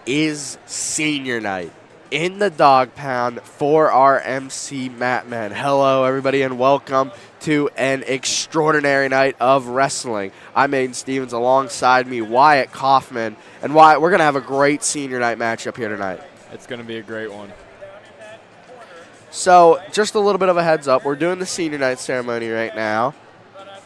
is senior night in the dog pound for our MC Matmen. Hello, everybody, and welcome to an extraordinary night of wrestling. I'm Aiden Stevens, alongside me, Wyatt Kaufman. And Wyatt, we're going to have a great senior night matchup here tonight. It's going to be a great one. So, just a little bit of a heads up. We're doing the senior night ceremony right now.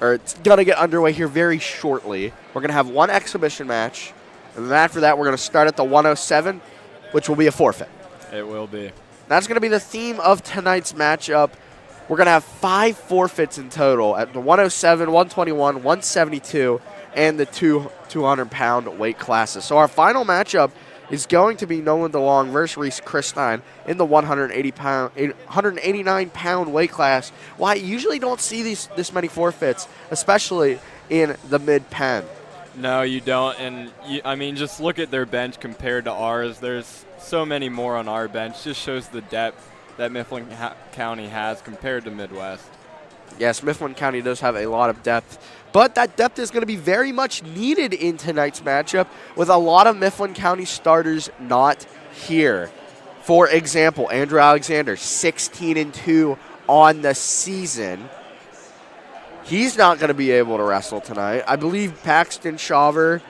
Or it's going to get underway here very shortly. We're going to have one exhibition match. And then after that, we're going to start at the 107, which will be a forfeit. It will be. That's going to be the theme of tonight's matchup. We're going to have 5 forfeits in total at the 107, 121, 172, and the 200-pound weight classes. So our final matchup is going to be Nolan DeLong versus Reese Christine in the 189-pound weight class. Why, you usually don't see this many forfeits, especially in the mid-pen. No, you don't. And, just look at their bench compared to ours. There's so many more on our bench. Just shows the depth that Mifflin County has compared to Midwest. Yes, Mifflin County does have a lot of depth, but that depth is going to be very much needed in tonight's matchup with a lot of Mifflin County starters not here. For example, Andrew Alexander, 16-2 on the season. He's not going to be able to wrestle tonight. I believe Paxton Shaver,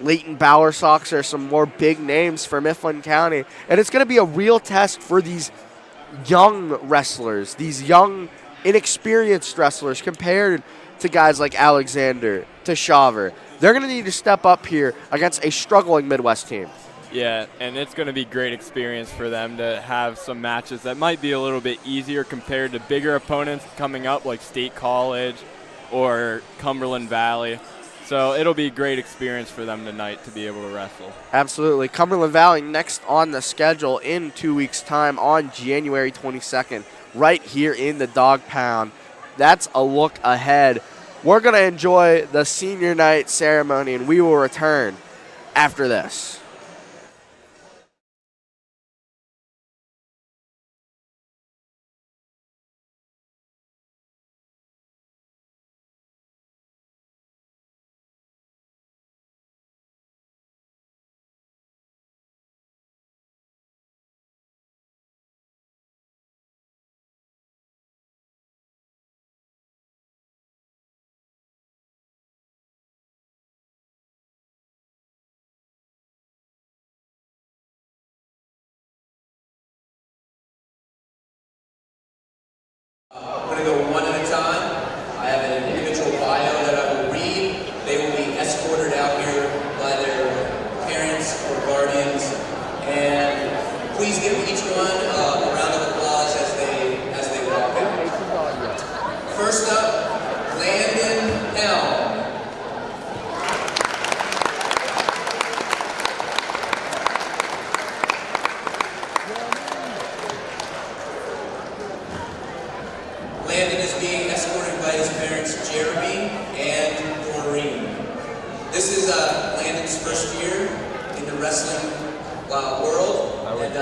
Leighton Bowersox are some more big names for Mifflin County, and it's going to be a real test for these young wrestlers, these young, inexperienced wrestlers compared to guys like Alexander, to Shaver. They're going to need to step up here against a struggling Midwest team. Yeah, and it's going to be great experience for them to have some matches that might be a little bit easier compared to bigger opponents coming up like State College or Cumberland Valley. So it'll be a great experience for them tonight to be able to wrestle. Absolutely. Cumberland Valley next on the schedule in 2 weeks' time on January 22nd, right here in the Dog Pound. That's a look ahead. We're going to enjoy the senior night ceremony, and we will return after this. I'm going to go one at a time. I have an individual bio that I will read. They will be escorted out here by their parents or guardians. And please give each one a round of applause as they walk in. First up, Landon L. Landon is being escorted by his parents, Jeremy and Doreen. This is Landon's first year in the wrestling world and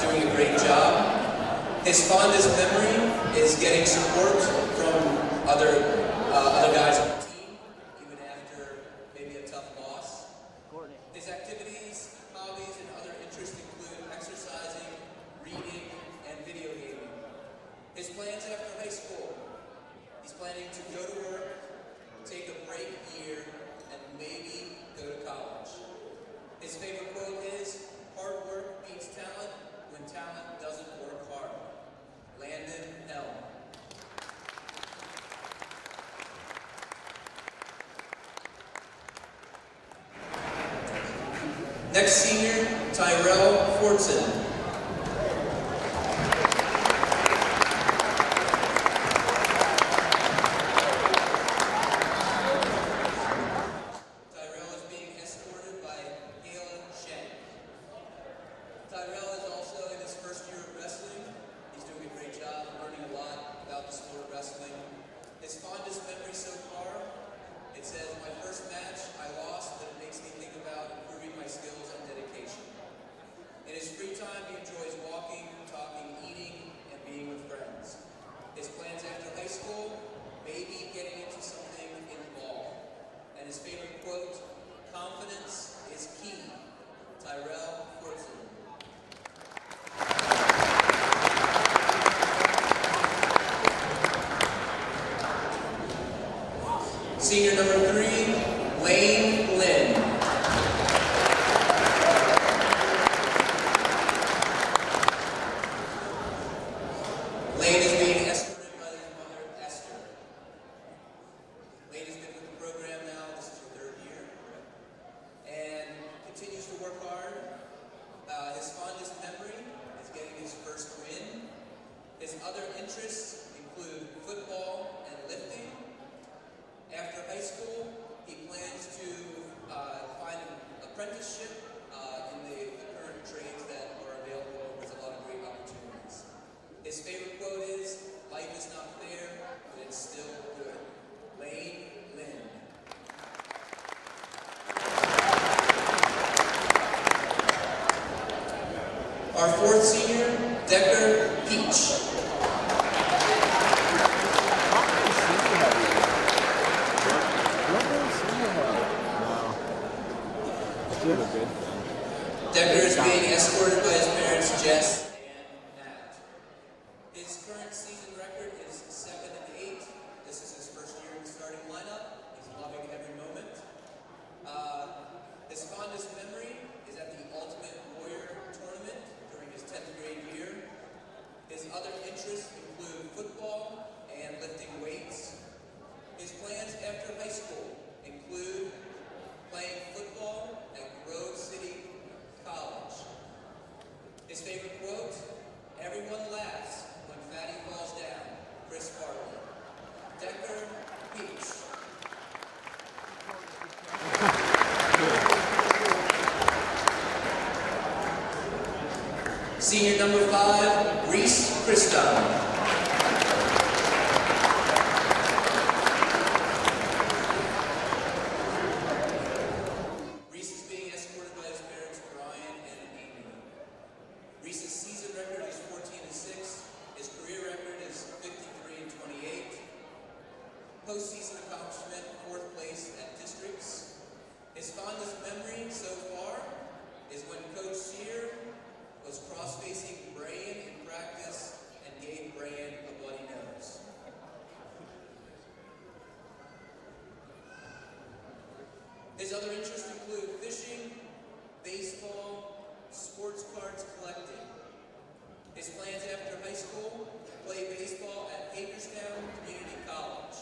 doing a great job. His fondest memory is getting support from other guys on the team, even after maybe a tough loss. His activities, hobbies, and other interests include exercising, reading, and video gaming. His plans after high school: he's planning to go to work, take a break year, and maybe go to college. His favorite quote is, "Hard work beats talent when talent doesn't work hard." Landon L. Next senior, Tyrell Fortson. In his free time, Senior number 3, Lane Lynn. Lane is being escorted by his mother, Esther. Lane has been with the program now, this is her 3rd year, and continues to work hard. His fondest memory is getting his first win. His other interests include football and lifting. After high school, he plans to find an apprenticeship in the current trades that are available. There's a lot of great opportunities. His favorite quote is, "Life is not fair, but it's still good." Lane Lynn. Our 4th senior, Decker Peach. Decker is being escorted by his parents, Jess and Matt. His current season record is 7-8. This is his first year in the starting lineup. He's loving every moment. His fondest memory is at the Ultimate Warrior tournament during his 10th grade year. His other interests include football and lifting weights. His plans after high school include playing football at Grove City College. His favorite quote, "Everyone laughs when Fatty falls down." Chris Farley. Decker Peach. Senior number 5, Reese Christon. Reese is being escorted by his parents, Brian and Amy. Reese's season record is 14-6. His career record is 53-28. Postseason accomplishment, 4th place at districts. His fondest memory so far is when Coach Sear was cross-facing Brian in practice and gave Brian a bloody nose. His other interests include fishing, baseball, sports cards collecting. His plans after high school, play baseball at Hagerstown Community College.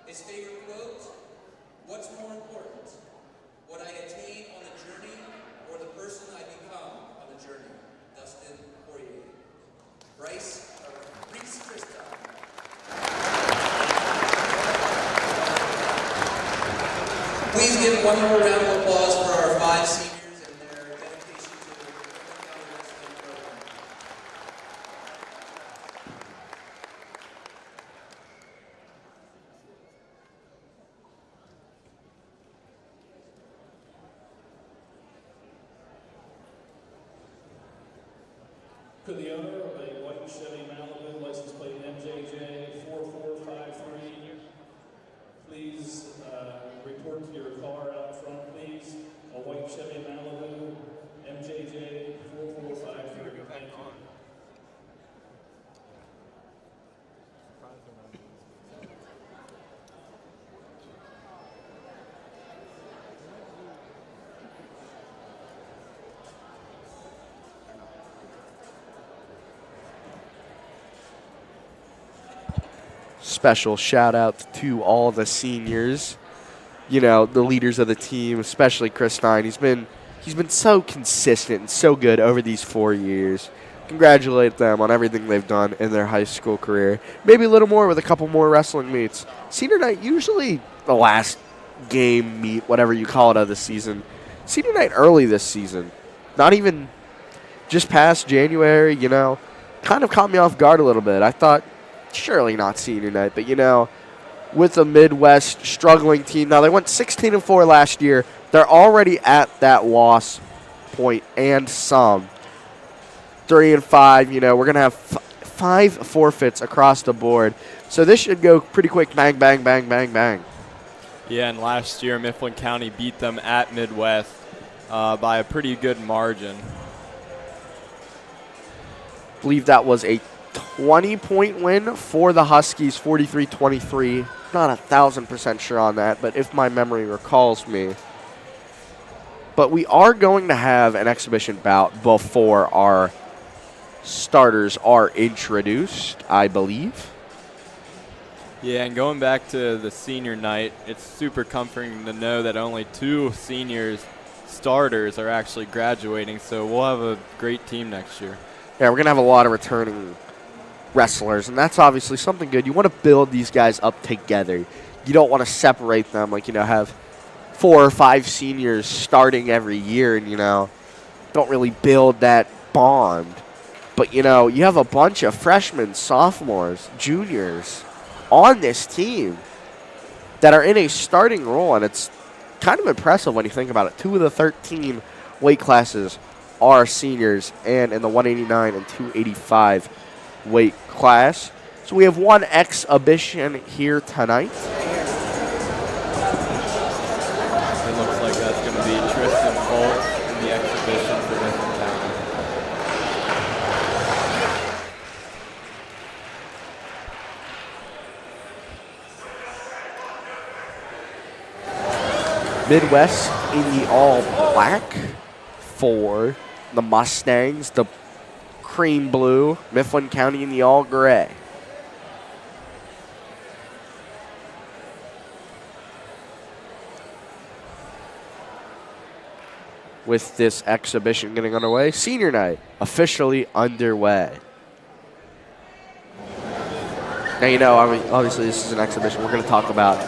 His favorite quote, "What's more important, what I attain on the journey or the person I become on the journey?" Dustin Poirier. Reese Christon. Please give one more round of applause for our 5 seniors and their dedication to the Mifflin County Wrestling program. Could the owner of a white Chevy Malibu, license plate MJJ 4453, please report to your car out front, please? A white Chevy Malibu MJJ 4453. Thank you. Special shout out to all the seniors, you know, the leaders of the team, especially Chris Stein. He's been so consistent and so good over these 4 years. Congratulate them on everything they've done in their high school career. Maybe a little more with a couple more wrestling meets. Senior night, usually the last game meet, whatever you call it, of the season. Senior night early this season. Not even just past January, you know, kind of caught me off guard a little bit. I thought, surely not senior night, but, you know, with a Midwest struggling team. Now, they went 16-4 last year. They're already at that loss point and some. 3-5, you know, we're going to have 5 forfeits across the board. So this should go pretty quick, bang, bang, bang, bang, bang. Yeah, and last year Mifflin County beat them at Midwest by a pretty good margin. I believe that was a 20-point win for the Huskies, 43-23. Not 1,000% sure on that, but if my memory recalls me. But we are going to have an exhibition bout before our starters are introduced, I believe. Yeah, and going back to the senior night, it's super comforting to know that only 2 seniors starters are actually graduating, so we'll have a great team next year. Yeah, we're going to have a lot of returning wrestlers, and that's obviously something good. You want to build these guys up together. You don't want to separate them, like, have 4 or 5 seniors starting every year and, don't really build that bond. But, you have a bunch of freshmen, sophomores, juniors on this team that are in a starting role, and it's kind of impressive when you think about it. 2 of the 13 weight classes are seniors, and in the 189 and 285 weight class. So we have one exhibition here tonight. It looks like that's going to be Tristan Foltz in the exhibition for Mifflin County. Midwest in the all black for the Mustangs, the cream blue. Mifflin County in the all gray. With this exhibition getting underway, senior night officially underway. Now, obviously this is an exhibition. We're going to talk about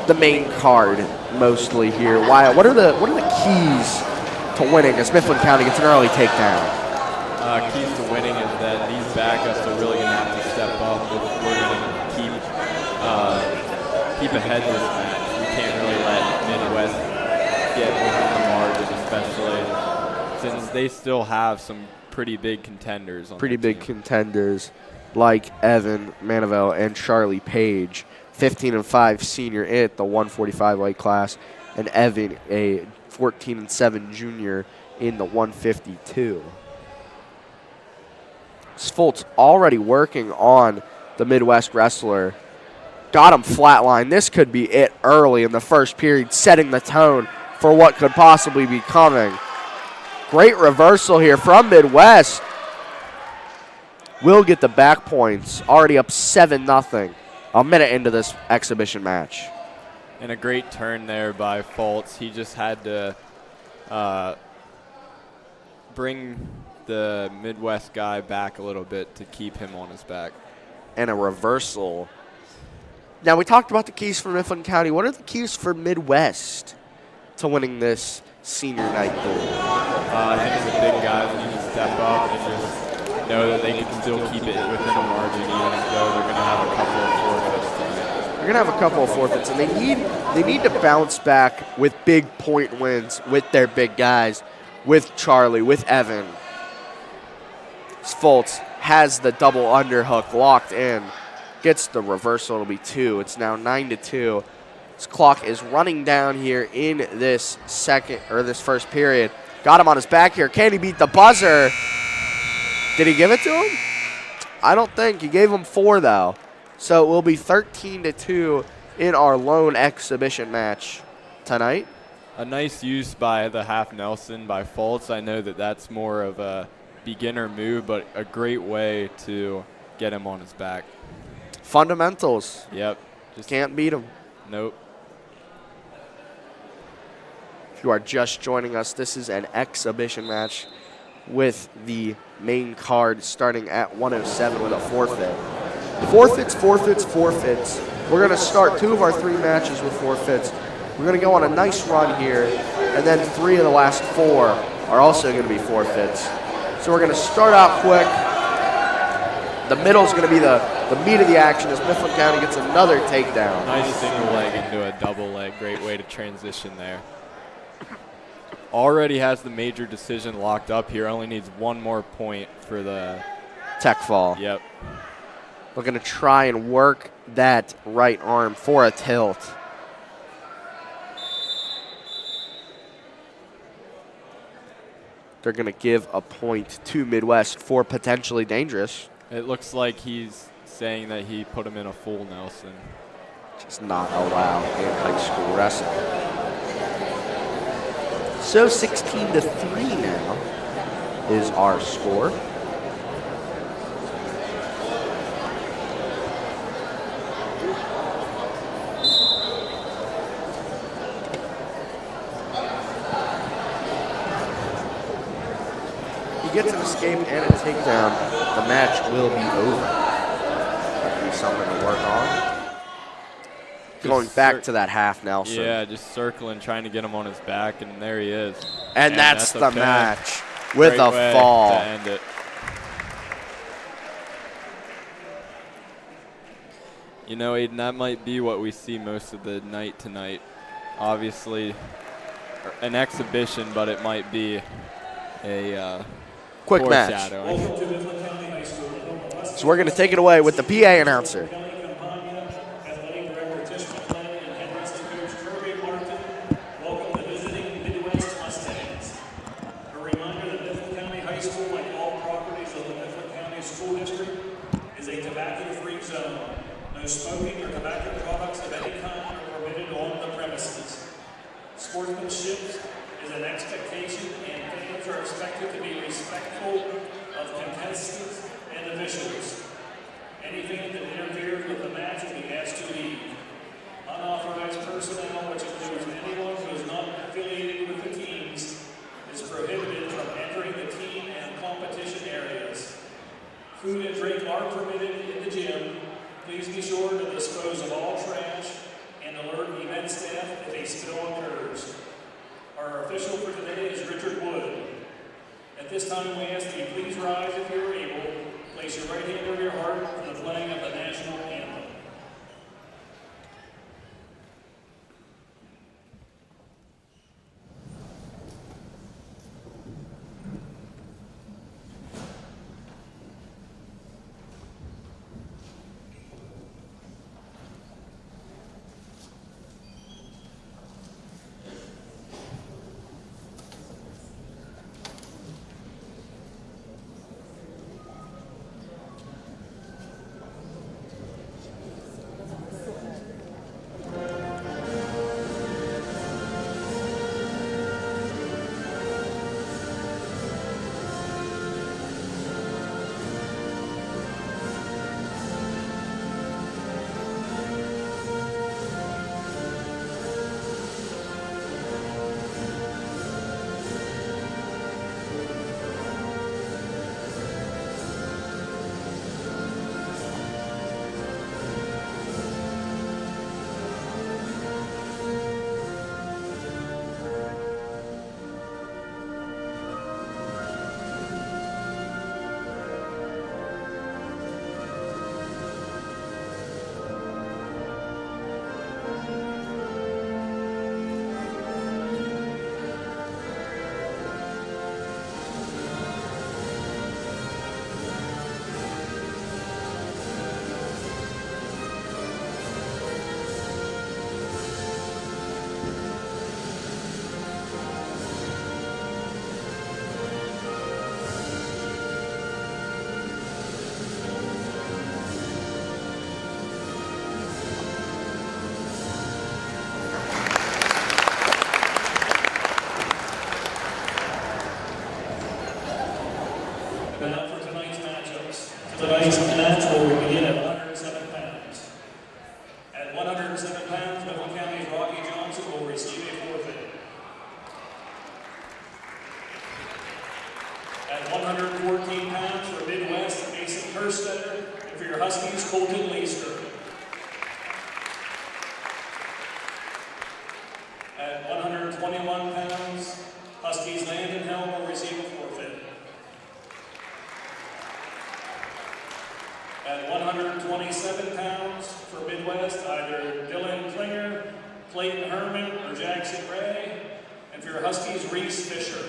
the main card mostly here. What are the keys to winning as Mifflin County gets an early takedown? Keys to winning is that these backups are really going to have to step up if we're going to keep ahead this match. We can't really let Midwest get within the margin, especially since they still have some pretty big contenders on their team. Contenders like Evan Manivel and Charlie Page. 15-5 senior at the 145 weight class, and Evan a 14-7 junior in the 152. Foltz already working on the Midwest wrestler. Got him flatline. This could be it early in the first period, setting the tone for what could possibly be coming. Great reversal here from Midwest. Will get the back points. Already up 7-0. A minute into this exhibition match. And a great turn there by Foltz. He just had to bring the Midwest guy back a little bit to keep him on his back. And a reversal. Now, we talked about the keys for Mifflin County. What are the keys for Midwest to winning this senior night duel? I think the big guys need to step up and just know that they can still keep it within a margin, even though they're going to have a couple of forfeits tonight. They're going to have a couple of forfeits, and they need to bounce back with big point wins with their big guys, with Charlie, with Evan. Foltz has the double underhook locked in, gets the reversal. It'll be 2. It's now 9-2. This clock is running down here in this first period. Got him on his back here. Can he beat the buzzer? Did he give it to him? I don't think. He gave him 4, though. So it will be 13-2 in our lone exhibition match tonight. A nice use by the half Nelson by Foltz. I know that that's more of a beginner move, but a great way to get him on his back. Fundamentals. Yep. Just can't beat him. Nope. If you are just joining us, this is an exhibition match with the main card starting at 107 with a forfeit. Forfeits. We're going to start 2 of our 3 matches with forfeits. We're going to go on a nice run here, and then 3 of the last 4 are also going to be forfeits. So we're going to start out quick. The middle is going to be the meat of the action as Mifflin County gets another takedown. Nice single leg into a double leg. Great way to transition there. Already has the major decision locked up here. Only needs 1 more point for the tech fall. Yep. We're going to try and work that right arm for a tilt. They're going to give a point to Midwest for potentially dangerous. It looks like he's saying that he put him in a full Nelson. Just not allowed in high school wrestling. So 16-3 now is our score. He gets an escape and a takedown. The match will be over. That'll be something to work on. Going back to that half Nelson. Yeah, just circling, trying to get him on his back, and there he is. And that's the okay. match with Great a way fall. to end it. You know, Aiden, that might be what we see most of the night tonight. Obviously, an exhibition, but it might be a quick match. foreshadowing. So we're going to take it away with the PA announcer. Smoking or tobacco products of any kind are permitted on the premises. Sportsmanship is an expectation, and fans are expected to be respectful of contestants and officials. Any fan that interferes with the match will be asked to leave. Unauthorized personnel, which includes anyone who is not affiliated with the teams, is prohibited from entering the team and competition areas. Food and drink are permitted in the gym. Please be sure to dispose of all trash and alert event staff if a spill occurs. Our official for today is Richard Wood. At this time, we ask that you please rise if you are able. Place your right hand over your heart for the playing of the national anthem. Tonight's match will begin at 107 pounds. At 107 pounds, Mifflin County's Rocky Johnson will receive a forfeit. At 114 pounds for Midwest, Mason Kerstetter, and for your Huskies, Colton Leister. At 121 pounds, Huskies Landon Helm will receive a forfeit. At 127 pounds for Midwest, either Dylan Klinger, Clayton Herman, or Jackson Ray. And for your Huskies, Reese Fisher.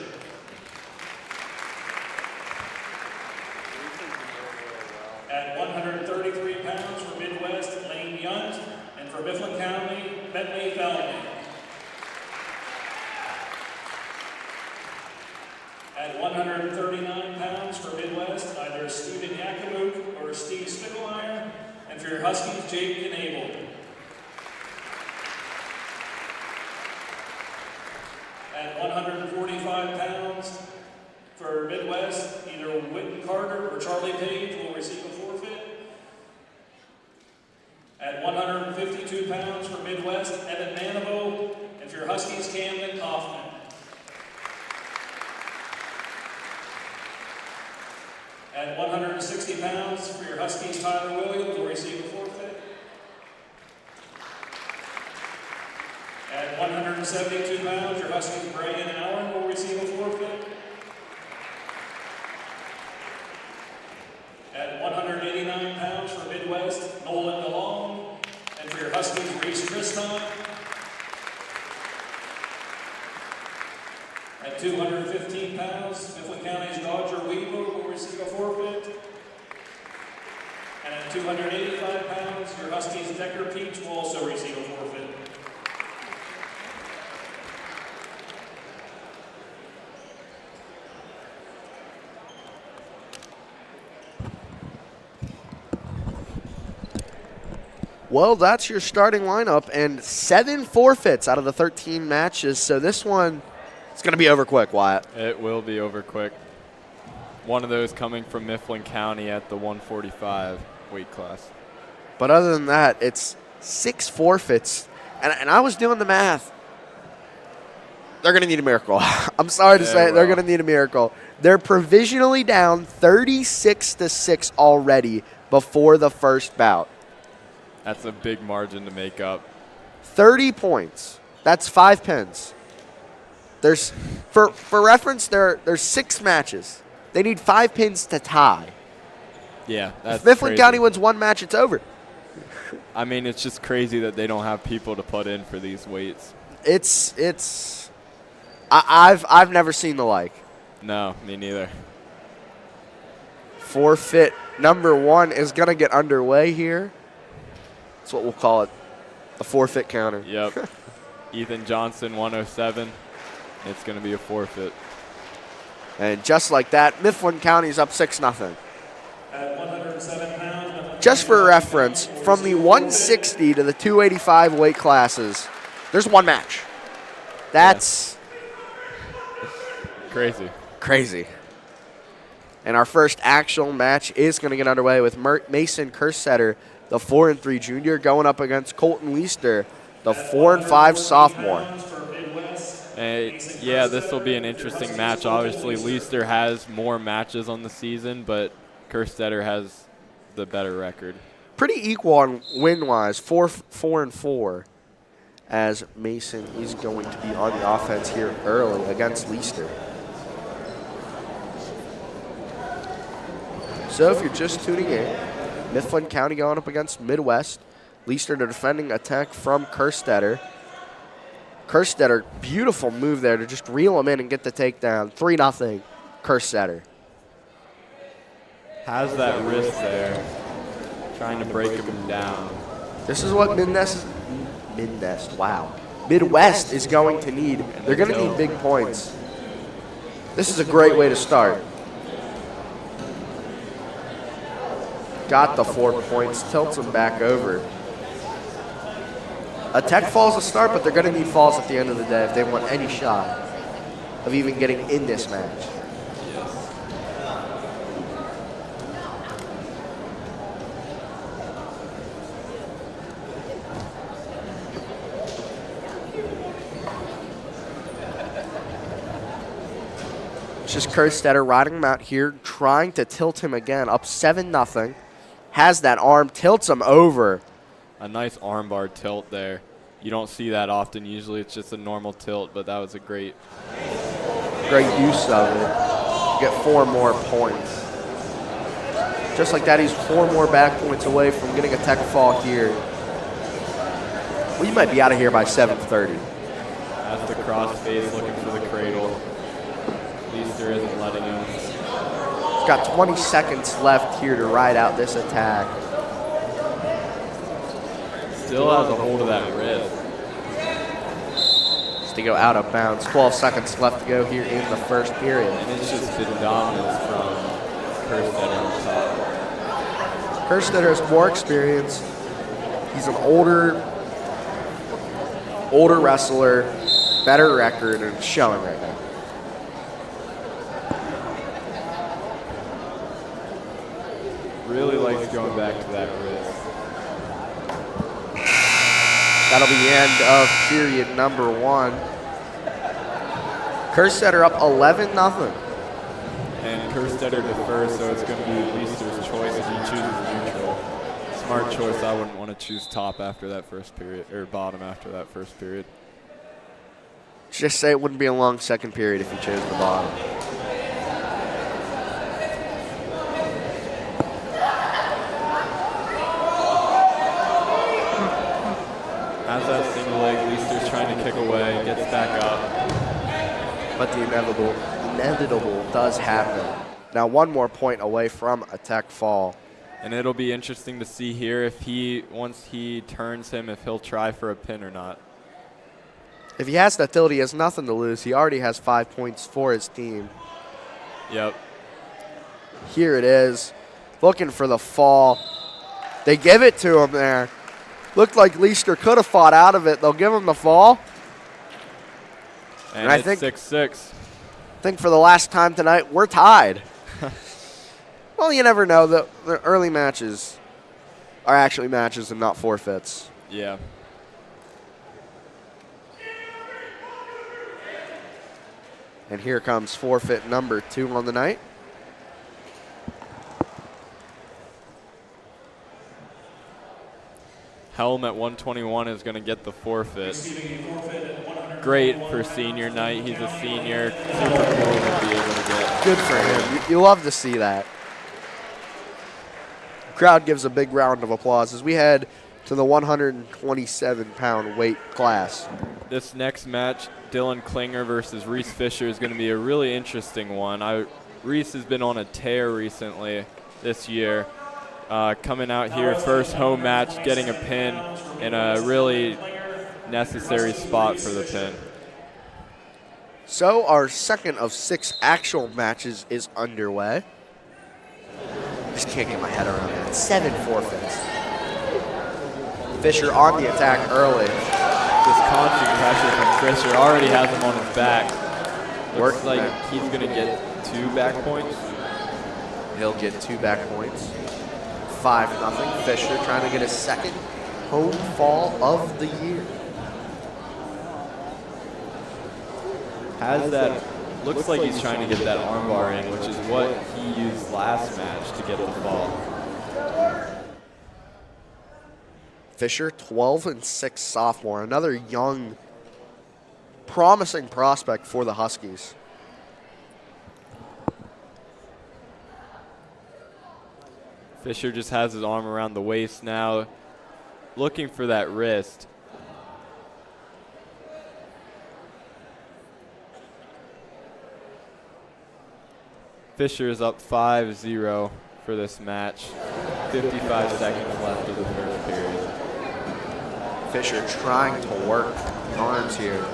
At 133 pounds for Midwest, Lane Yunt. And for Mifflin County, Bentley Feldman. At 139 pounds for Midwest, either Steven Yakamuk or Steve Spickelmeyer. And for your Huskies, Jake Knable. At 145 pounds for Midwest, either Whitten Carter or Charlie Page will receive a forfeit. At 152 pounds for Midwest, Evan Maniveau. And for your Huskies, Camden Hoffman. At 160 pounds for your Huskies, Tyler Williams will receive a forfeit. At 172 pounds, your Huskies, Brian Allen will receive a forfeit. At 189 pounds for Midwest, Nolan DeLong. And for your Huskies, Reese Tristan. At 215 pounds, Mifflin County's Dodger Weaver will receive a forfeit. And at 285 pounds, your Huskies Decker Peach will also receive a forfeit. Well, that's your starting lineup, and 7 forfeits out of the 13 matches. So this one, it's going to be over quick, Wyatt. It will be over quick. One of those coming from Mifflin County at the 145 weight class. But other than that, it's 6 forfeits. And I was doing the math. They're going to need a miracle. I'm sorry to say it, they're going to need a miracle. They're provisionally down 36-6 already before the first bout. That's a big margin to make up. 30 points. That's 5 pins. There's for reference, there's 6 matches. They need 5 pins to tie. Yeah, that's if Mifflin crazy. County wins 1 match, it's over. I mean, it's just crazy that they don't have people to put in for these weights. I've never seen the like. No, me neither. Forfeit number 1 is going to get underway here. That's what we'll call it, a forfeit counter. Yep. Ethan Johnson, 107. It's going to be a forfeit. And just like that, Mifflin County's up 6-0. At 107 pounds. Just for reference, from the 160 to the 285 weight classes, there's 1 match. That's crazy. Crazy. And our first actual match is going to get underway with Mason Kersetter, the 4-3 junior, going up against Colton Leister, the 4-5 sophomore. Yeah, this will be an interesting match. Obviously, Leister has more matches on the season, but Kerstetter has the better record. Pretty equal on win-wise, 4-4, as Mason is going to be on the offense here early against Leister. So if you're just tuning in, Mifflin County going up against Midwest. Leister, the defending attack from Kerstetter. Kerstetter, beautiful move there to just reel him in and get the takedown. 3-0, Kerstetter. Has that wrist there, trying to break him down. This is what Midwest is going to need. They're going to need big points. This is a great way to start. Got the 4 points, tilts him back over. A tech fall's a start, but they're going to need falls at the end of the day if they want any shot of even getting in this match. It's just Kerstetter riding him out here, trying to tilt him again, up 7-0. Has that arm, tilts him over. A nice armbar tilt there. You don't see that often. Usually it's just a normal tilt, but that was a great use of it. Get 4 more points. Just like that, he's 4 more back points away from getting a tech fall here. We might be out of here by 7:30. That's the cross face looking for the cradle. Leister isn't letting him. He's got 20 seconds left here to ride out this attack. Still has a hold of that wrist. Just to go out of bounds. 12 seconds left to go here in the first period. And it's just been dominance from Kerstetter on top. Kerstetter has more experience. He's an older wrestler, better record, and it's showing right now. Really likes going back to that wrist. That'll be the end of period number 1. Kerstetter up 11-0. And Kerstetter defers, so it's going to be Leister's choice if he chooses neutral. Smart choice. I wouldn't want to choose top after that first period, or bottom after that first period. Just say it wouldn't be a long second period if you chose the bottom. Has that single leg, Leister's trying to kick away, gets back up. But the inevitable does happen. Now 1 more point away from a tech fall. And it'll be interesting to see here if once he turns him, if he'll try for a pin or not. If he has that tilt, he has nothing to lose. He already has 5 points for his team. Yep. Here it is. Looking for the fall. They give it to him there. Looked like Leister could have fought out of it. They'll give him the fall. And I think 6-6. I think for the last time tonight, we're tied. Well, you never know. The early matches are actually matches and not forfeits. Yeah. And here comes forfeit number 2 on the night. Helm at 121 is going to get the forfeit. Great for senior night. He's a senior. Super cool to be able to get. Good for him. You love to see that. Crowd gives a big round of applause as we head to the 127-pound weight class. This next match, Dylan Klinger versus Reese Fisher, is going to be a really interesting one. Reese has been on a tear recently this year. Coming out here, first home match, getting a pin in a really necessary spot for the pin. So our second of 6 actual matches is underway. Just can't get my head around that. 7 forfeits. Fisher on the attack early. This constant pressure from Fisher already has him on his back. Looks like he's going to get 2 back points. He'll get 2 back points. 5-0. Fisher trying to get his second home fall of the year. Looks like he's trying to get that armbar in, which is what he used last match to get the fall. Fisher, 12-6 sophomore, another young, promising prospect for the Huskies. Fisher just has his arm around the waist now, looking for that wrist. Fisher is up 5-0 for this match. 55 seconds left of the first period. Fisher trying to work arms here.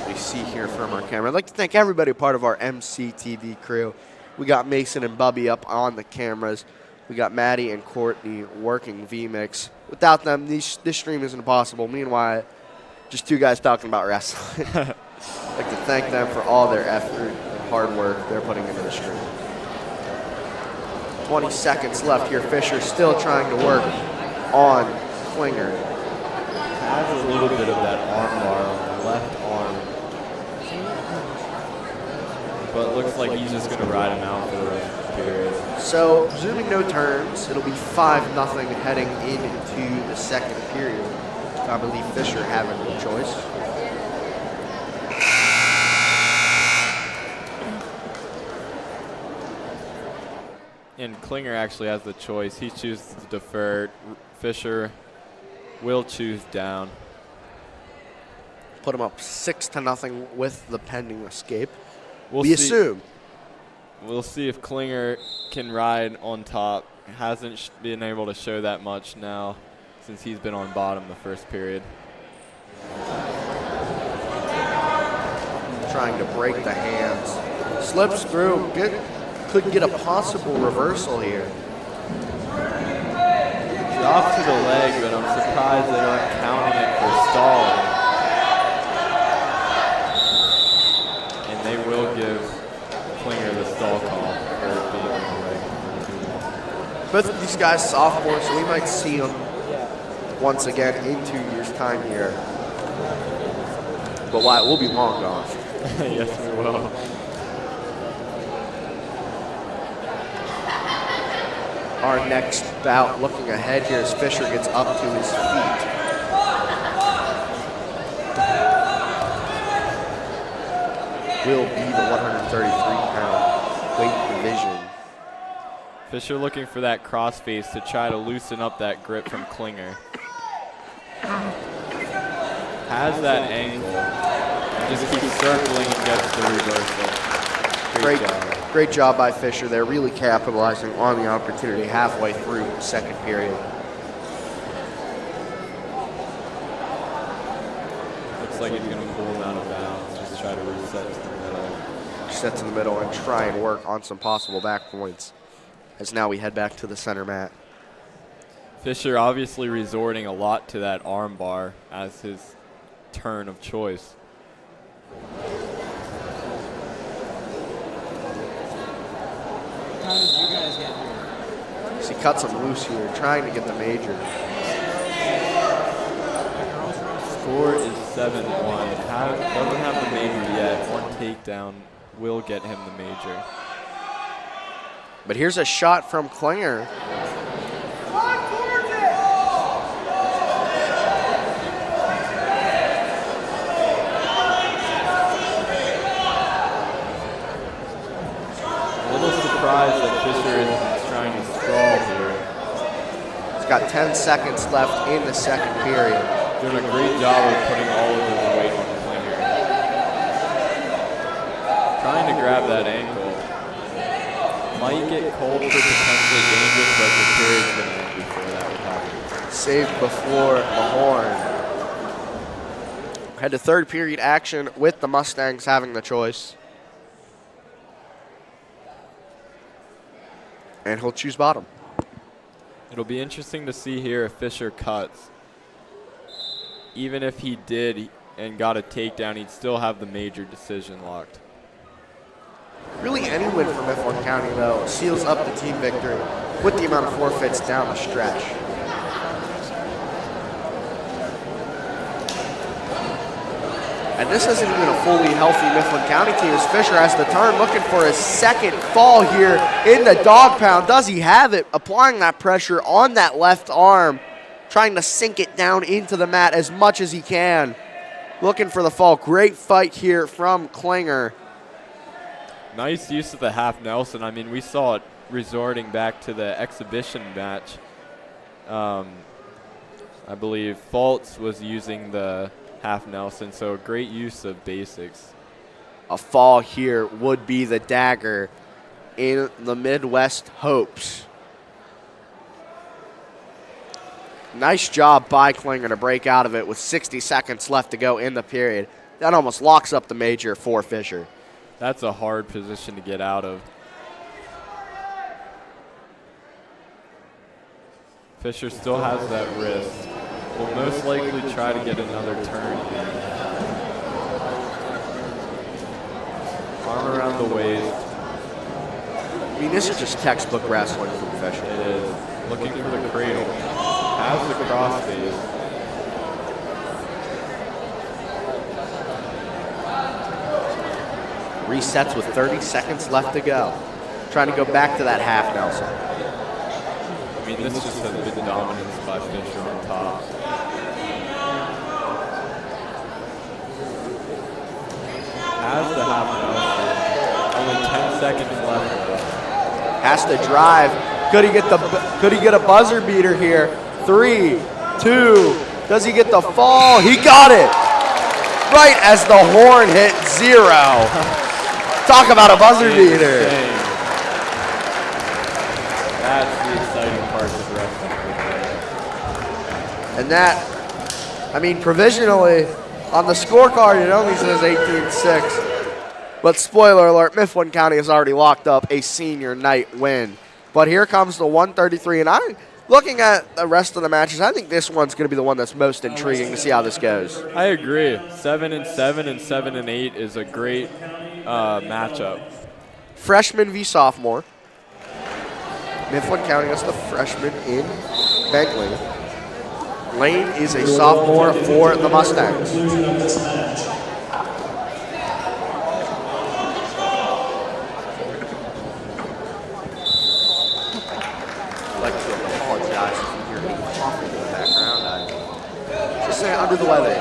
We see here from our camera. I'd like to thank everybody part of our MCTV crew. We got Mason and Bubby up on the cameras. We got Maddie and Courtney working VMix. Without them, this stream isn't possible. Meanwhile, just 2 guys talking about wrestling. I'd like to thank them for all their effort and hard work they're putting into the stream. 20 seconds left here. Fisher still trying to work on Klinger. Has a little bit of that arm bar on the left arm. But looks like he's just going to ride him out for the rest of the period. So, zooming no turns, it'll be 5-0 heading into the second period. I believe Fisher having no choice. And Klinger actually has the choice. He chooses to defer. Fisher will choose down. Put him up 6-0 with the pending escape. We'll we see. assume. We'll see if Klinger can ride on top. Hasn't been able to show that much now since he's been on bottom the first period. Trying to break the hands. Slips through. Good could get a possible reversal here. Drop to the leg, but I'm surprised they aren't counting it for stalling. And they will give Klinger the stall call for being on the leg. Both of these guys sophomores, so we might see them once again in 2 years' time here. But why? We'll be long gone. Yes, we will. Our next bout, looking ahead here as Fisher gets up to his feet. Will be the 133-pound weight division. Fisher looking for that crossface to try to loosen up that grip from Klinger. Has that angle. And just keeps circling and gets the reversal. Great job. Great job by Fisher there, really capitalizing on the opportunity halfway through second period. Looks like he's going to pull him out of bounds, just try to reset to the middle. Set to the middle and try and work on some possible back points. As now we head back to the center mat. Fisher obviously resorting a lot to that arm bar as his turn of choice. How did you guys get here? So he cuts him loose here, trying to get the major. Score is 7-1. Doesn't have the major yet. One takedown will get him the major. But here's a shot from Klinger. Surprised that Fisher is trying to sprawl here. He's got 10 seconds left in the second period. Doing a great job of putting all of his weight on Klinger. Trying to grab that ankle. Might get cold for potentially dangerous, but the period's going to end before that would happen. Saved before the horn. Head to third period action with the Mustangs having the choice. And he'll choose bottom. It'll be interesting to see here if Fisher cuts. Even if he did and got a takedown, he'd still have the major decision locked. Really any win for Mifflin County, though, seals up the team victory with the amount of forfeits down the stretch. And this isn't even a fully healthy Mifflin County team as Fisher has the turn, looking for his second fall here in the dog pound. Does he have it? Applying that pressure on that left arm, trying to sink it down into the mat as much as he can. Looking for the fall. Great fight here from Klinger. Nice use of the half Nelson. I mean, we saw it resorting back to the exhibition match. I believe Fultz was using the half Nelson, so great use of basics. A fall here would be the dagger in the Midwest hopes. Nice job by Klinger to break out of it with 60 seconds left to go in the period. That almost locks up the major for Fisher. That's a hard position to get out of. Fisher still has that wrist. Will most likely try to get another turn here. Arm around the waist. I mean, this is just textbook wrestling from Fisher. It is. Looking for the cradle. Has the crossface. Resets with 30 seconds left to go. Trying to go back to that half Nelson. I mean, this just has been dominance by Fisher on top. Has the half Nelson. Only 10 seconds left. Has to drive. Could he get a buzzer beater here? 3, 2. Does he get the fall? He got it. Right as the horn hit 0. Talk about a buzzer beater. That's the exciting part of wrestling. And that, I mean, provisionally on the scorecard, it only says 18-6. But spoiler alert, Mifflin County has already locked up a senior night win. But here comes the 133, and looking at the rest of the matches, I think this one's going to be the one that's most intriguing to see how this goes. I agree. 7-7 and 7-8 is a great matchup. Freshman v. sophomore. Mifflin County is the freshman in Bentley. Lane is a sophomore for the Mustangs. Conclusion of this match. I'd like to apologize if you hear any coughing in the background. I'm just saying under the weather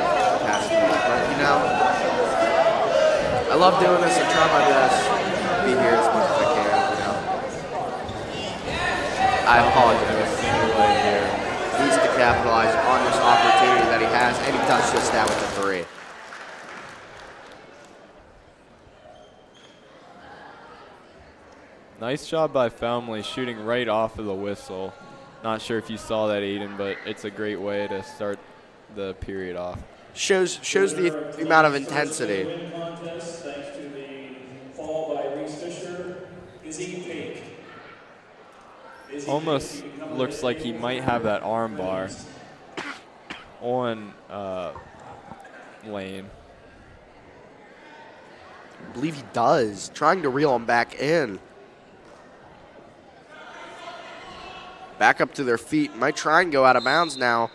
past week, but you know, I love doing this and trying my best to be here as much as I can, you know. I apologize. Needs to capitalize on this opportunity that he has, and he does just that with the three. Nice job by Family shooting right off of the whistle. Not sure if you saw that, Aiden, but it's a great way to start the period off. Shows the amount of intensity. Win contest, thanks to the fall by Reese Fisher. Izzy Fake. Almost looks like he might have that arm bar on Lane. I believe he does, trying to reel him back in. Back up to their feet, might try and go out of bounds now.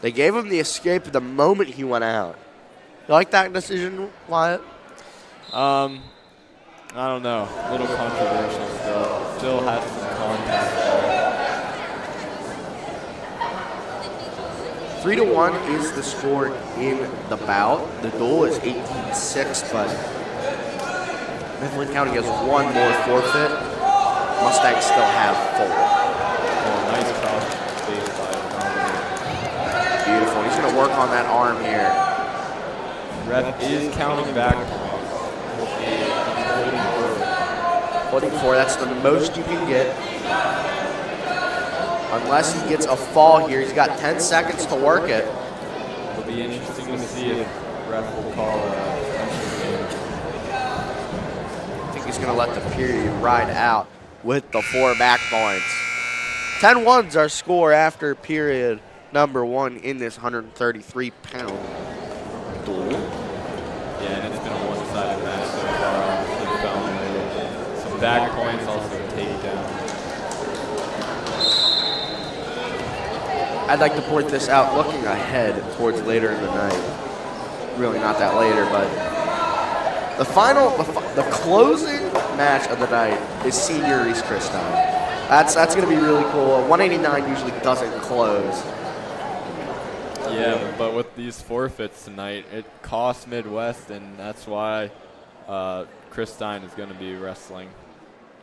They gave him the escape the moment he went out. You like that decision, Wyatt? I don't know, a little controversial still. Still had some contact there. 3-1 is the score in the bout. The goal is 18-6, but Mifflin County has one more forfeit. Mustangs still have 4. Oh, nice cross base by Dominic. Beautiful. He's going to work on that arm here. Ref is counting back. Holding 4, that's the most you can get. Unless he gets a fall here. He's got 10 seconds to work it. It'll be interesting to see if ref will call a defensive game. I think he's going to let the period ride out with the 4 back points. 10-1's our score after period number 1 in this 133-pound duel. Yeah, and it's been a one-sided match so far. Some back points, also takedown. I'd like to point this out looking ahead towards later in the night. Really not that later, but the closing match of the night is Senior East Christine. That's going to be really cool. 189 usually doesn't close. Yeah, but with these forfeits tonight, it costs Midwest, and that's why Christine is going to be wrestling.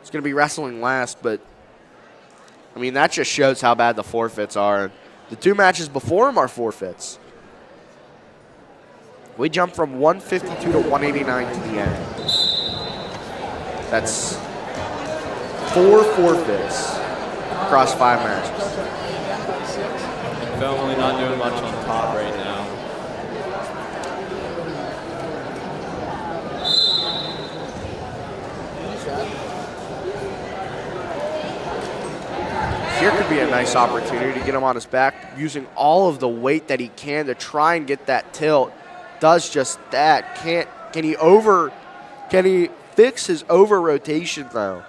It's going to be wrestling last, but I mean, that just shows how bad the forfeits are. The 2 matches before him are forfeits. We jump from 152 to 189 to the end. That's 4 forfeits across 5 matches. And Family not doing much on top right now. Here could be a nice opportunity to get him on his back, using all of the weight that he can to try and get that tilt. Does just that. Can he fix his over rotation though?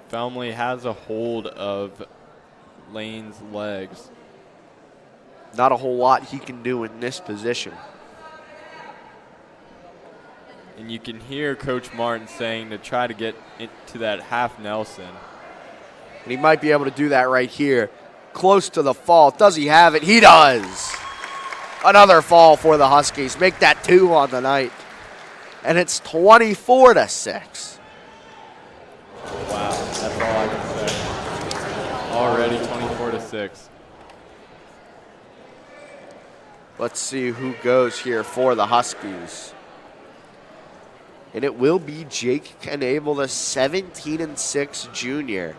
Family has a hold of Lane's legs. Not a whole lot he can do in this position. And you can hear Coach Martin saying to try to get into that half Nelson. And he might be able to do that right here. Close to the fall. Does he have it? He does. Another fall for the Huskies. Make that 2 on the night. And it's 24-6. Wow, that's all I can say. Already 24-6. Let's see who goes here for the Huskies. And it will be Jake Knable, the 17-6 junior.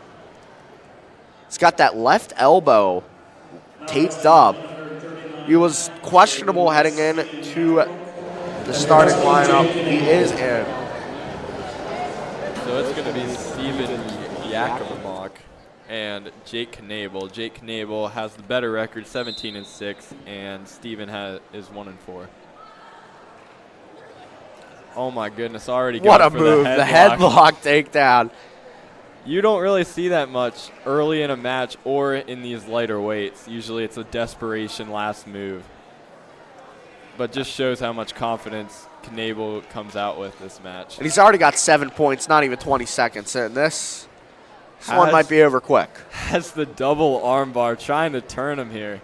He's got that left elbow taped up. He was questionable heading into the starting lineup. He is in. So it's going to be Steven Yakimok and Jake Knable. Jake Knable has the better record, 17-6, and Steven is 1-4. Oh my goodness! Already What a going for move! The headlock takedown. You don't really see that much early in a match or in these lighter weights. Usually it's a desperation last move. But just shows how much confidence Knable comes out with this match. And he's already got 7 points, not even 20 seconds in. This one might be over quick. Has the double armbar trying to turn him here.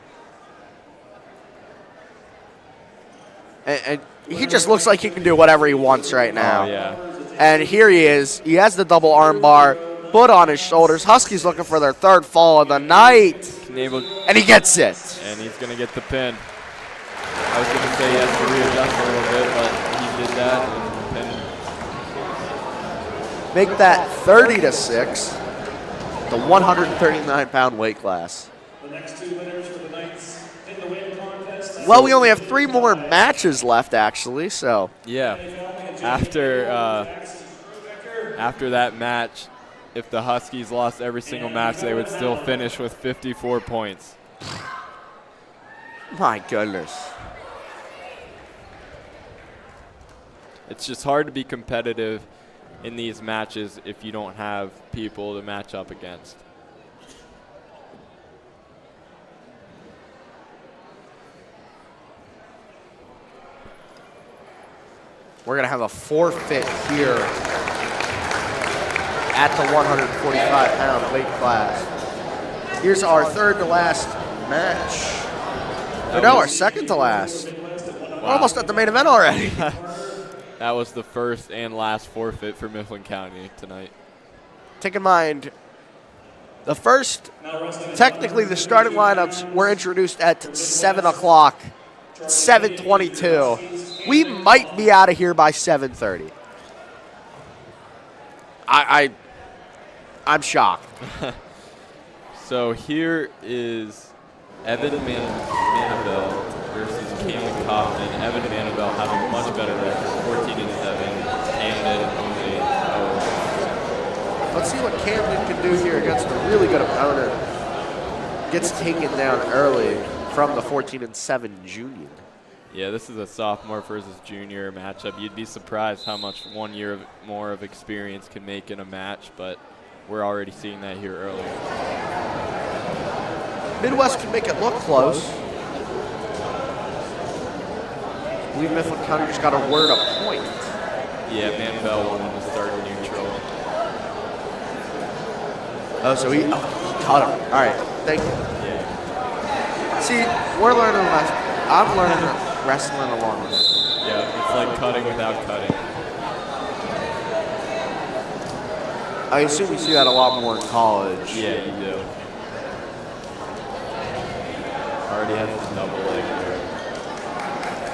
And he just looks like he can do whatever he wants right now. Oh, yeah. And here he is. He has the double armbar put on his shoulders. Husky's looking for their third fall of the night. Knable, and he gets it. And he's going to get the pin. I was going to say he has to readjust a little bit, but he did that and pin. Make that 30-6, the 139-pound weight class. The next two winners for the night's in the win contest. Well, we only have 3 more matches left, actually, so. Yeah. After that match, if the Huskies lost every single match, they would still finish with 54 points. My goodness. It's just hard to be competitive in these matches if you don't have people to match up against. We're going to have a forfeit here at the 145-pound weight class. Here's our third to last match. Or no, our second to last. We're almost at the main event already. That was the first and last forfeit for Mifflin County tonight. Take in mind, the first, technically the starting lineups were introduced at 7 o'clock, 7:22. We might be out of here by 7:30. I'm shocked. So here is Evan Manabel versus Cameron Kaufman. Evan Manabel having a much better record, 14-7. Camden only 0. Let's see what Camden can do here against a really good opponent. Gets taken down early from the 14-7 junior. Yeah, this is a sophomore versus junior matchup. You'd be surprised how much 1 year more of experience can make in a match, but we're already seeing that here early. Midwest can make it look close. I believe Mifflin County just got a word a point. Yeah, Manabel wanted to start neutral. Oh, so he caught him. All right, thank you. Yeah. See, we're learning I'm learning wrestling along with it. Yeah, it's like cutting without cutting. I assume you see that a lot more in college. Yeah, you do. Already has the double leg here.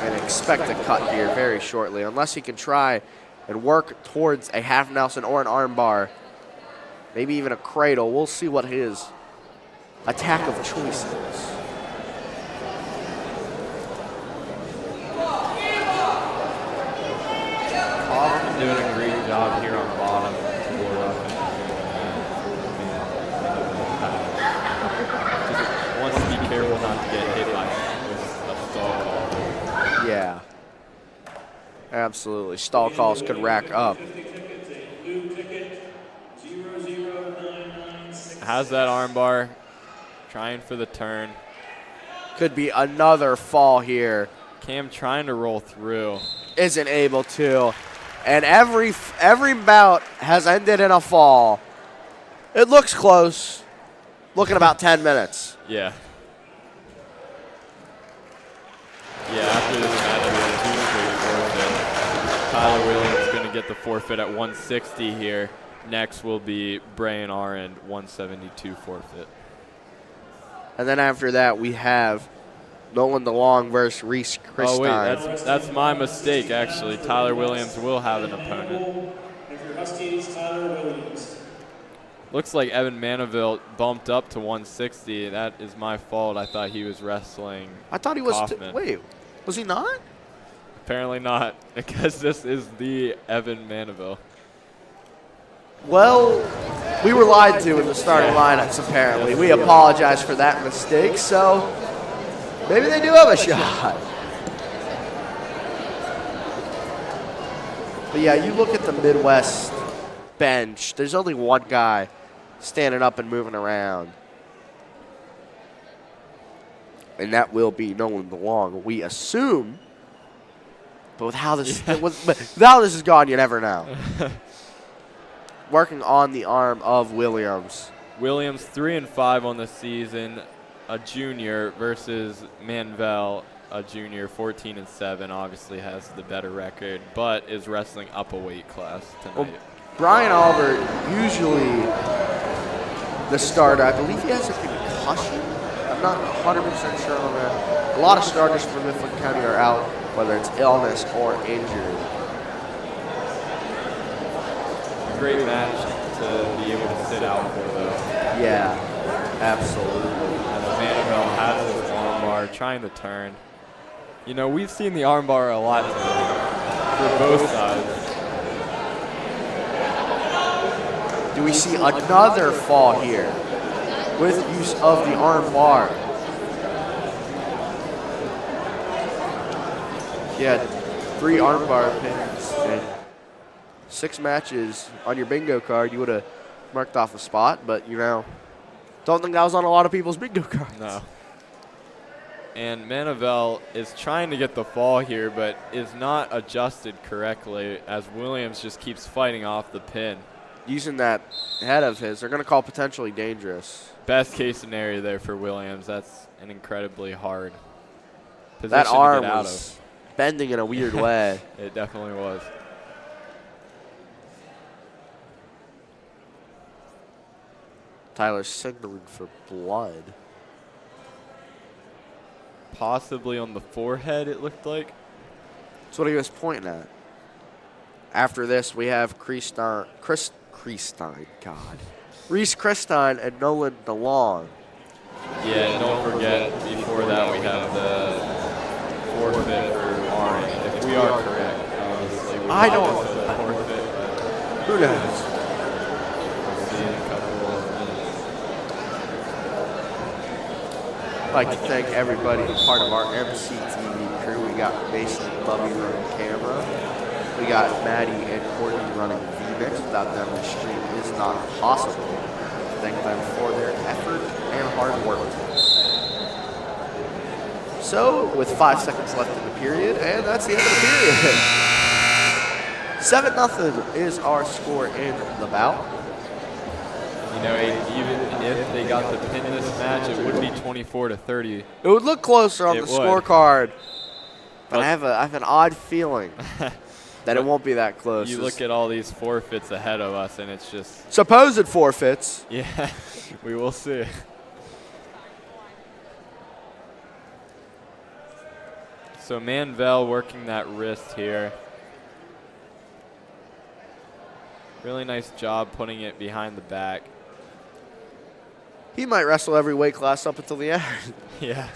And expect a cut here very shortly, unless he can try and work towards a half Nelson or an arm bar, maybe even a cradle. We'll see what his attack of choice is. Doing a great job here on bottom. Just wants to be careful not to get hit by with a stall call. Yeah. Absolutely. Stall calls could rack up. Has that armbar. Trying for the turn. Could be another fall here. Cam trying to roll through. Isn't able to. And every bout has ended in a fall. It looks close. Looking about 10 minutes. Yeah. Yeah, after this match, we have 2 straight forfeit. Tyler Williams is going to get the forfeit at 160 here. Next will be Brian Arend, 172 forfeit. And then after that, we have Nolan DeLong versus Reese Christine. Oh, wait, that's my mistake, actually. Tyler Williams will have an opponent. Looks like Evan Manaville bumped up to 160. That is my fault. I thought he was wrestling I thought he was. Kaufman. Wait, was he not? Apparently not, because this is the Evan Maniville. Well, we were lied to in the starting lineups, apparently. We apologize for that mistake, so maybe they do have a shot. But yeah, you look at the Midwest bench, there's only one guy standing up and moving around. And that will be Nolan DeLong, we assume. But with how this, with how this has gone, you never know. Working on the arm of Williams. Williams 3-5 on the season, a junior versus Manvel, a junior 14-7. Obviously has the better record, but is wrestling up a weight class tonight. Well, Brian Albert, usually the starter. I believe he has a concussion. I'm not 100% sure on that. A lot of starters for Mifflin County are out, whether it's illness or injury. Great match to be able to sit out for, though. Yeah, absolutely. And Maniville has his armbar, trying to turn. You know, we've seen the armbar a lot today for both sides. Do we see another fall here with use of the arm bar? Yeah, 3 arm bar pins and 6 matches on your bingo card. You would have marked off a spot, but you know, don't think that was on a lot of people's bingo cards. No. And Manivelle is trying to get the fall here, but is not adjusted correctly as Williams just keeps fighting off the pin. Using that head of his, they're going to call potentially dangerous. Best case scenario there for Williams. That's an incredibly hard position That arm to get out was of. bending in a weird way. It definitely was. Tyler's signaling for blood. Possibly on the forehead, it looked like. That's what he was pointing at. After this, we have Reese Christine and Nolan DeLong. Yeah, and don't forget, before that we have the forfeit for Ari. If we are correct, obviously. I don't. Forfeit. Who knows? We'll see in a couple of minutes. I'd like to thank everybody who's part of our MCTV crew. We got Mason and Bubby running camera. We got Maddie and Courtney running VMix. Without them, the stream is not possible. Thank them for their effort and hard work. So, with 5 seconds left in the period, and that's the end of the period. 7-0 is our score in the bout. You know, even if they got the pin in this match, it would be 24-30. It would look closer on the would. scorecard, but I have an odd feeling that it won't be that close. You look at all these forfeits ahead of us, and it's just supposed forfeits. Yeah, we will see. So Manvel working that wrist here. Really nice job putting it behind the back. He might wrestle every weight class up until the end. Yeah,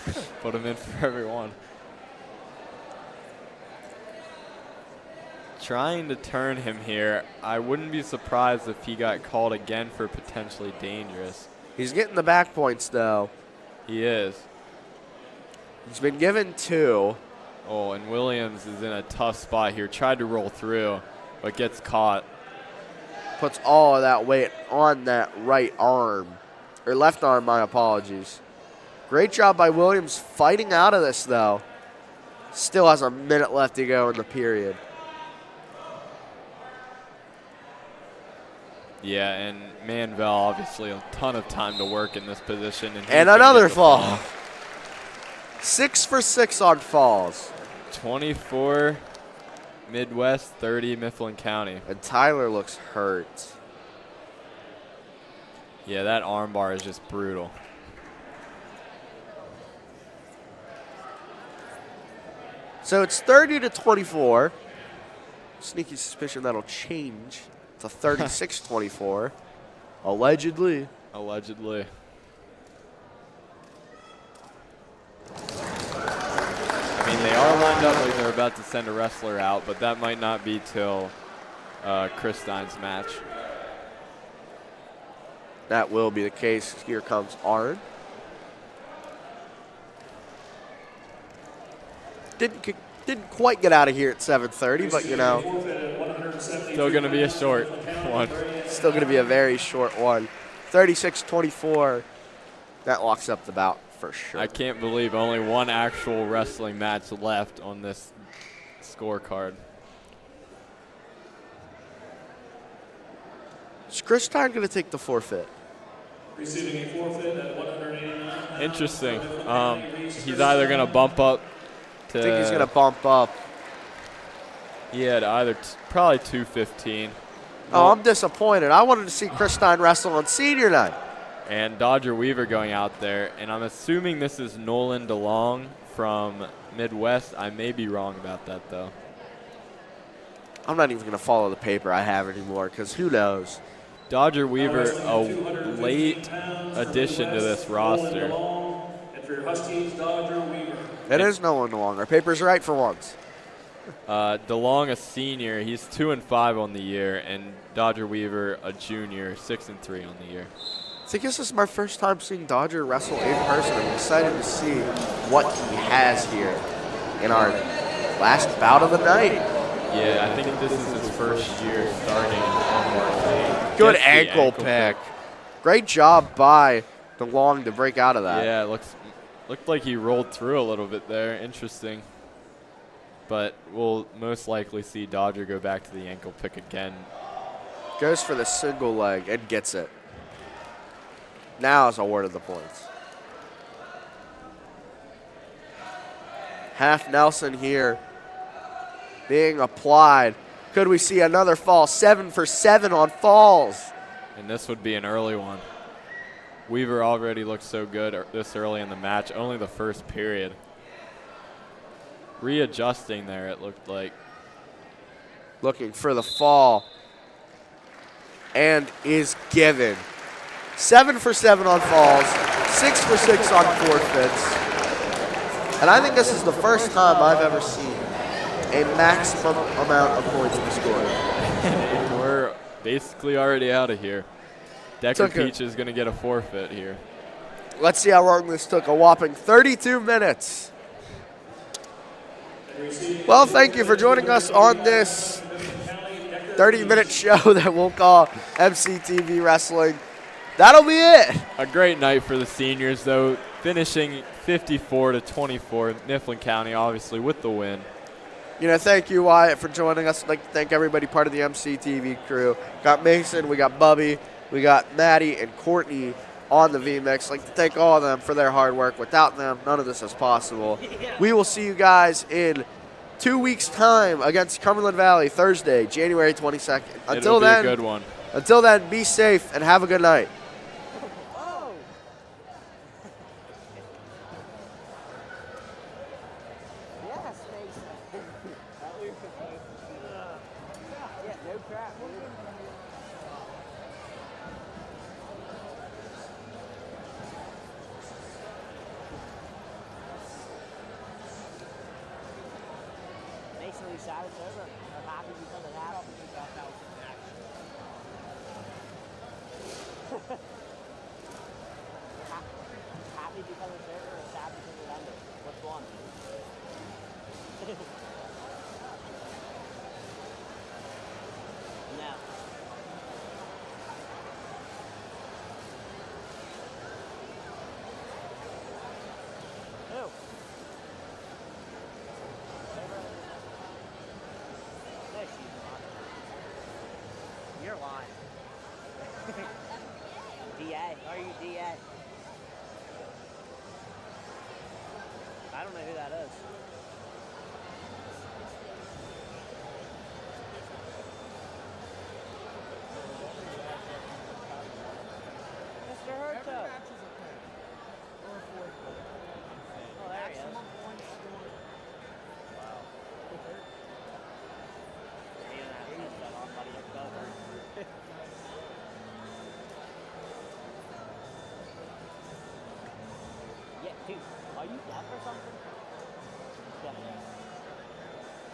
put him in for everyone. Trying to turn him here. I wouldn't be surprised if he got called again for potentially dangerous. He's getting the back points, though. He is. He's been given 2. Oh, and Williams is in a tough spot here. Tried to roll through, but gets caught. Puts all of that weight on that right arm. Or left arm, my apologies. Great job by Williams fighting out of this, though. Still has a minute left to go in the period. Yeah, and Manvel obviously a ton of time to work in this position. And another fall. 6 for 6 on falls. 24 Midwest, 30 Mifflin County. And Tyler looks hurt. Yeah, that arm bar is just brutal. So it's 30-24. Sneaky suspicion that'll change to 36-24. Allegedly. Allegedly. I mean, they are lined up like they're about to send a wrestler out, but that might not be till Chris Stein's match. That will be the case. Here comes Arn. Didn't quite get out of here at 7:30, but you know, Still going to be a short one. still going to be a very short one. 36-24. That locks up the bout for sure. I can't believe only one actual wrestling match left on this scorecard. Is Chris Stein going to take the forfeit? Receiving a forfeit at 189 pounds. Interesting. He's either going to bump up to. I think he's going to bump up. Yeah, to either probably 215. Oh, I'm disappointed. I wanted to see Chris Stein wrestle on senior night. And Dodger Weaver going out there. And I'm assuming this is Nolan DeLong from Midwest. I may be wrong about that, though. I'm not even going to follow the paper I have anymore because who knows? Dodger Weaver, a late addition to this roster. And for your Huskies, Dodger Weaver. It is no one longer. Paper's right for once. DeLong, a senior, he's 2-5 on the year, and Dodger Weaver, a junior, 6-3 on the year. I think this is my first time seeing Dodger wrestle in person. I'm excited to see what he has here in our last bout of the night. Yeah, I think this is his first year starting. Good Gets the ankle pick. Great job by DeLong to break out of that. Yeah, it looked like he rolled through a little bit there. Interesting. But we'll most likely see Dodger go back to the ankle pick again. Goes for the single leg and gets it. Now is awarded the points. Half Nelson here being applied. Could we see another fall? 7 for 7 on falls. And this would be an early one. Weaver already looked so good this early in the match, only the first period. Readjusting there, it looked like. Looking for the fall. And is given. 7 for 7 on falls, 6 for 6 on forfeits. And I think this is the first time I've ever seen a maximum amount of points be scored. We're basically already out of here. Decker Took it. Peach is going to get a forfeit here. Let's see how long this took. A whopping 32 minutes. Well, thank you for joining us on this 30-minute show that we'll call MCTV Wrestling. That'll be it. A great night for the seniors, though, finishing 54-24. Mifflin County, obviously, with the win. You know, thank you, Wyatt, for joining us. I'd like to thank everybody part of the MCTV crew. Got Mason, we got Bubby, we got Maddie and Courtney on the VMix. I'd like to thank all of them for their hard work. Without them, none of this is possible. We will see you guys in 2 weeks' time against Cumberland Valley, Thursday, January 22nd. It'll be a good one. Until then, be safe and have a good night. Basically, shot it over. I'm happy because of that. We thought that was an action. Happy because it's over or sad because it ended? Which one? No. Who? No, she's not. You're lying. DA. Are you DA? I don't know who that is. Mr. Herto. Oh, there he is. Wow. You don't have to mess that on, buddy. It's over. Yeah, dude. Are you deaf or something? Yeah.